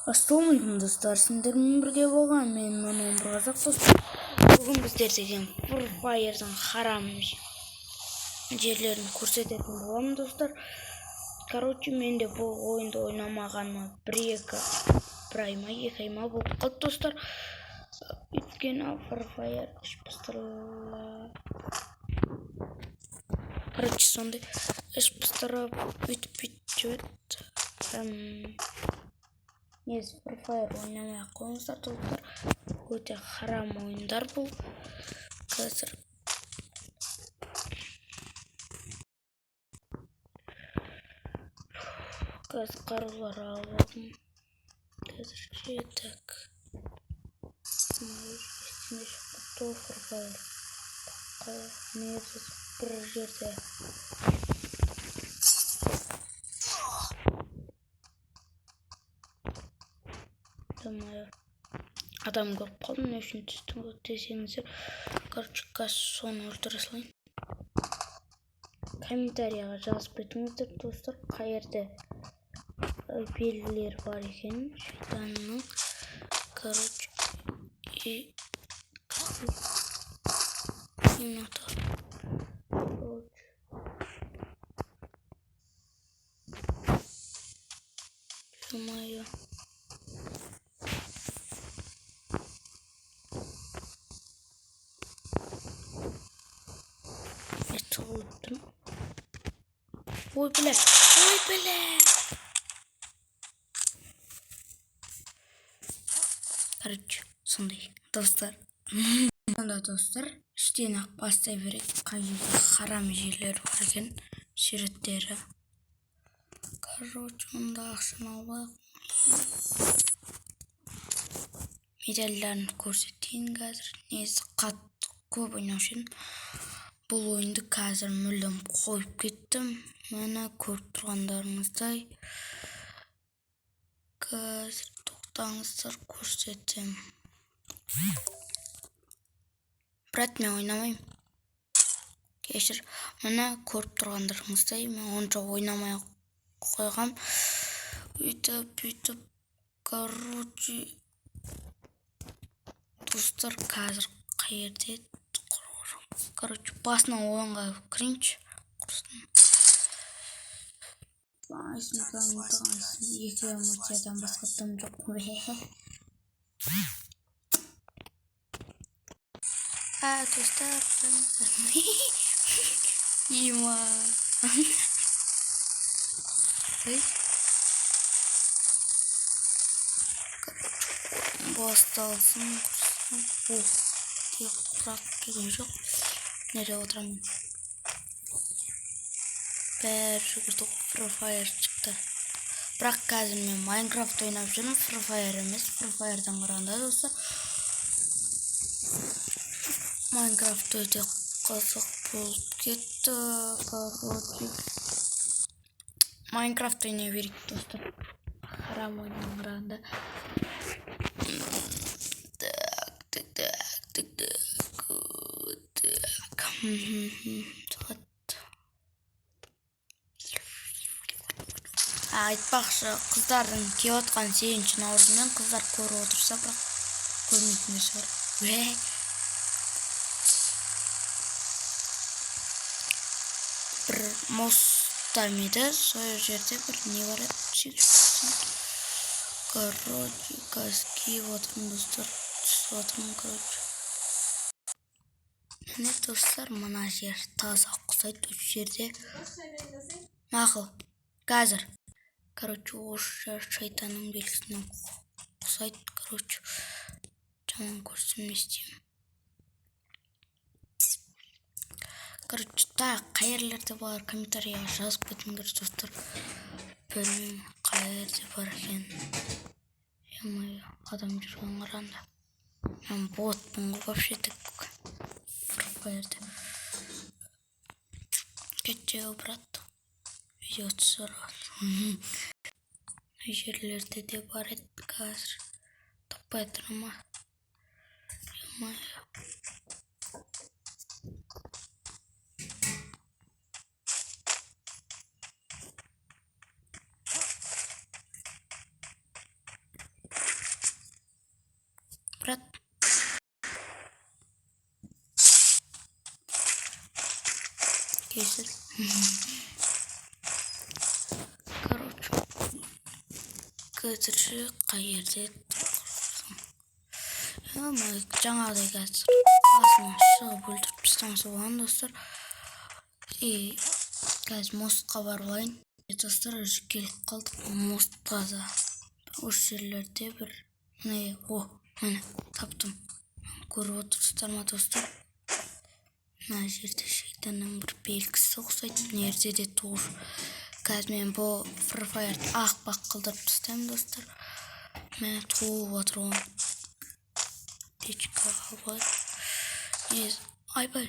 Ассалаумағалейкум достар, сендермен бірге болған мен Манон Бразақ достар. Бүгін біздер деген Free Fire'дың харам жерлерін көрсететін боламын достар. Короче, мен де бұл ойынды ойнамағаныма бір ай ма, 2 ай ма болып қалды достар. Өйткені Free Fire іш пыстырып, короче, сондай іш пыстырып өйтіп жүреді. Free Fire ойнамай қойыңыздар достар. Өте харам ойындар бұл. Қазір қарулар алып алдым. Қазір жетік. Free Fire. Негізі бір жерде. Адам көріп қалдым, не үшін түстің десеңіздер. Короче, соны өлтіре салайын. Комментарияға жазып кетіңіздер достар, қай жерде белгілер бар екен шайтанның. Короче, Ё-моё. Это утро. Ой, бля. Короче, сондай достар. Сонда достар, іштен ақ бастай берейік. Қай жерде харам жерлер бар екен, суреттері. Короче, мұнда ақшаны алайық. Медальдарын көрсетейін қазір. Негізі қатты көп ойнаушы едім. Бұл ойынды қазір мүлдем қойып кеттім. Міне көріп тұрғандарыңыздай. Қазір тоқтаңыздар, көрсетем. Брат, мен ойнамайым. Кешір. Міне көріп тұрғандарыңыздай. Мен онша ойнамай қойғам. Үйтіп. Короче, достар, қазір қай жерде? Короче, басынан ойынға кірейінші. Екі эмоциядан басқа тым жоқ. Достар, ема. Басталсын. Құрақ келген жоқ. Нере отырамын? Бәрі жүгірді. Free Fire шықты. Бірақ қазір мен Майнкрафт ойнап жүрмін. Free Fire емес. Free Fire'дан қарағанда достар. Майнкрафт өте қызық болып кетті. Короче, Майнкрафт ойнай берейік достар. Харам ойнаған қарағанда. Айтпақшы, қыздардың киіп отқан 7 наурызынан қыздар көріп отырса, бірақ көрмейтіндер шығар. Бір мостамеді, сол жерде бір не бар еді. Короче, қазір киіп отырмын достар. Түсіп отырмын, короче. Міне достар, мына жер таза құсайды. Осы жерде мақыл. Қазір. Короче, осы шайтанның белгісінен құсайды. Короче, жаман көрсем не істеймін. Короче, қай жерлерде бар, комментарияға жазып кетіңдер достар. Білмеймін, қай жерде бар екен. Адам жүрген қарағанда. Мен ботпын ғой, вообще-то. Free Fire'де. Кетшеу, брат. Видео түсіріп. Жерлерде де бар еді қазір. Таппай тұрма. брат. Кесір. Короче. Қазір қай жерде жаңағыдай қазір басынан шығып өлтіріп тастамаса болған достар. Қазір мостқа барып алайын. Достар, уже келіп қалдық мостқа да. Осы жерлерде бір міне таптым. Көріп отырсыздар ма достар? Мына жерде шайтанның бір белгісі ұқсайды. Мына жерде де тур. Қазір мен бұл Free Fire'ды ақпақ қылдырып тастаймын достар. Мен туып отыр оны. Печка албай. Айбай.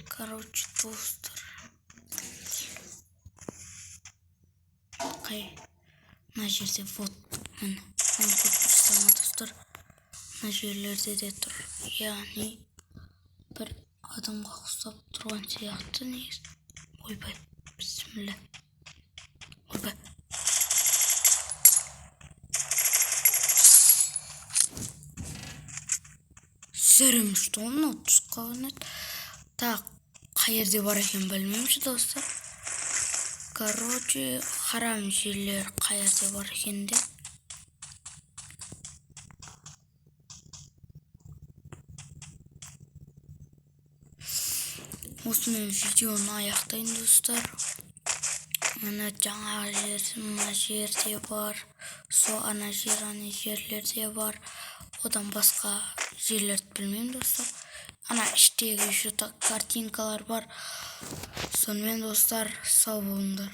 Короче, достар. Мына жерде вот міне. Мен көріп тұрсам достар. Мына жерлерде де тұр. Яғни бір адамға ұқсап тұрған сияқты негізі. Ойбай. Бисмилля. Ойбай. Сірім, что он отшыққа өнет. Так, қай жерде бар екен білмеймші достар. Короче, харам жерлер қай жерде бар екен де. Осымен видеоны аяқтайын достар. Мына жаңа жер, мына жерде бар. Ана жерлерде бар. Одан басқа жерлерді білмеймін достар. Ана іштегі еще картинкалар бар. Сонымен достар, сау болыңдар.